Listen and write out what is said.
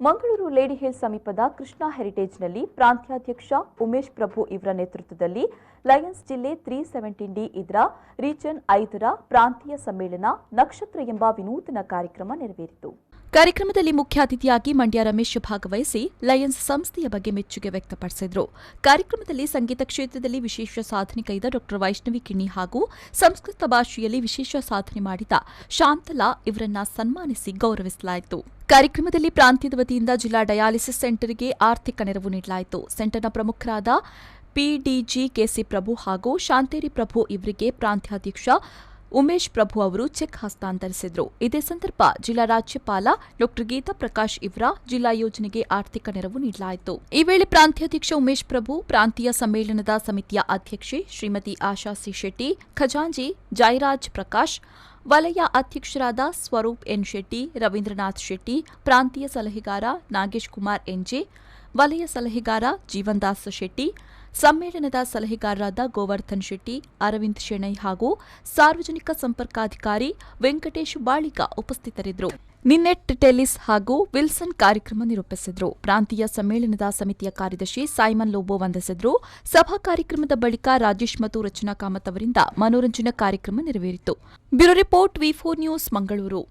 Mangaluru lady hills ಸಮೀಪದ ಕೃಷ್ಣಾ ಹೆರಿಟೇಜ್ನಲ್ಲಿ ಪ್ರಾಂತ್ಯಾಧ್ಯಕ್ಷ ಉಮೇಶ್ ಪ್ರಭು ಇವರ ನೇತೃತ್ವದಲ್ಲಿ ಲಯನ್ಸ್ ಜಿಲ್ಲೆ 317ಡಿ ಇದರ ರೀಜನ್ 5ರ ಪ್ರಾಂತೀಯ ಸಮ್ಮೇಳನ ನಕ್ಷತ್ರ ಎಂಬ ವಿನೂತನ ಕಾರ್ಯಕ್ರಮ ನೆರವೇರಿತು. ಕಾರ್ಯಕ್ರಮದಲ್ಲಿ ಮುಖ್ಯ ಅತಿಥಿಯಾಗಿ ಮಂಡ್ಯ ರಮೇಶ್ ಭಾಗವಹಿಸಿ ಲಯನ್ಸ್ ಸಂಸ್ಥೆಯ ಬಗ್ಗೆ ಮೆಚ್ಚುಗೆ ವ್ಯಕ್ತಪಡಿಸಿದರು. ಕಾರ್ಯಕ್ರಮದಲ್ಲಿ ಸಂಗೀತ ಕ್ಷೇತ್ರದಲ್ಲಿ ವಿಶೇಷ ಸಾಧನೆ ಕೈದ ಡಾ ವೈಷ್ಣವಿ ಕಿಣ್ಣಿ ಹಾಗೂ ಸಂಸ್ಕೃತ ಭಾಷೆಯಲ್ಲಿ ವಿಶೇಷ ಸಾಧನೆ ಮಾಡಿದ ಶಾಂತಲಾ ಇವರನ್ನ ಸನ್ಮಾನಿಸಿ ಗೌರವಿಸಲಾಯಿತು. ಕಾರ್ಯಕ್ರಮದಲ್ಲಿ ಪ್ರಾಂತ್ಯದ ವತಿಯಿಂದ ಜಿಲ್ಲಾ ಡಯಾಲಿಸಿಸ್ ಸೆಂಟರ್ಗೆ ಆರ್ಥಿಕ ನೆರವು ನೀಡಲಾಯಿತು. ಸೆಂಟರ್ನ ಪ್ರಮುಖರಾದ ಪಿಡಿಜಿ ಕೆಸಿ ಪ್ರಭು ಹಾಗೂ ಶಾಂತೇರಿ ಪ್ರಭು ಇವರಿಗೆ ಪ್ರಾಂತ್ಯಾಧ್ಯಕ್ಷ ಉಮೇಶ್ ಪ್ರಭು ಅವರು ಚೆಕ್ ಹಸ್ತಾಂತರಿಸಿದರು. ಇದೇ ಸಂದರ್ಭ ಜಿಲ್ಲಾ ರಾಜ್ಯಪಾಲ ಡಾ ಗೀತಾ ಪ್ರಕಾಶ್ ಇವರ ಜಿಲ್ಲಾ ಯೋಜನೆಗೆ ಆರ್ಥಿಕ ನೆರವು ನೀಡಲಾಯಿತು. ಈ ವೇಳೆ ಪ್ರಾಂತ್ಯಾಧ್ಯಕ್ಷ ಉಮೇಶ್ ಪ್ರಭು, ಪ್ರಾಂತೀಯ ಸಮ್ಮೇಳನದ ಸಮಿತಿಯ ಅಧ್ಯಕ್ಷೆ ಶ್ರೀಮತಿ ಆಶಾ ಸಿ ಶೆಟ್ಟಿ, ಖಜಾಂಜಿ ಜಯರಾಜ್ ಪ್ರಕಾಶ್, ವಲಯ ಅಧ್ಯಕ್ಷರಾದ ಸ್ವರೂಪ್ ಎನ್ ಶೆಟ್ಟಿ, ರವೀಂದ್ರನಾಥ್ ಶೆಟ್ಟಿ, ಪ್ರಾಂತೀಯ ಸಲಹೆಗಾರ ನಾಗೇಶ್ ಕುಮಾರ್ ಎನ್ಜೆ, ವಲಯ ಸಲಹೆಗಾರ ಜೀವನ್ದಾಸ್ ಶೆಟ್ಟಿ, ಸಮ್ಮೇಳನದ ಸಲಹೆಗಾರರಾದ ಗೋವರ್ಧನ್ ಶೆಟ್ಟಿ, ಅರವಿಂದ್ ಶೆಣೈ ಹಾಗೂ ಸಾರ್ವಜನಿಕ ಸಂಪರ್ಕಾಧಿಕಾರಿ ವೆಂಕಟೇಶ್ ಬಾಳಿಗ ಉಪಸ್ಥಿತರಿದ್ದರು. ನಿನ್ನೆಟ್ ಟೆಲಿಸ್ ಹಾಗೂ ವಿಲ್ಸನ್ ಕಾರ್ಯಕ್ರಮ ನಿರೂಪಿಸಿದರು. ಪ್ರಾಂತೀಯ ಸಮ್ಮೇಳನದ ಸಮಿತಿಯ ಕಾರ್ಯದರ್ಶಿ ಸೈಮನ್ ಲೋಬೋ ವಂದಿಸಿದರು. ಸಭಾ ಕಾರ್ಯಕ್ರಮದ ಬಳಿಕ ರಾಜೇಶ್ ಮತ್ತು ರಚನಾ ಕಾಮತ್ ಅವರಿಂದ ಮನೋರಂಜನಾ ಕಾರ್ಯಕ್ರಮ ನೆರವೇರಿತು. ಬ್ಯೂರೋ ರಿಪೋರ್ಟ್ ವಿ4 ನ್ಯೂಸ್ ಮಂಗಳೂರು.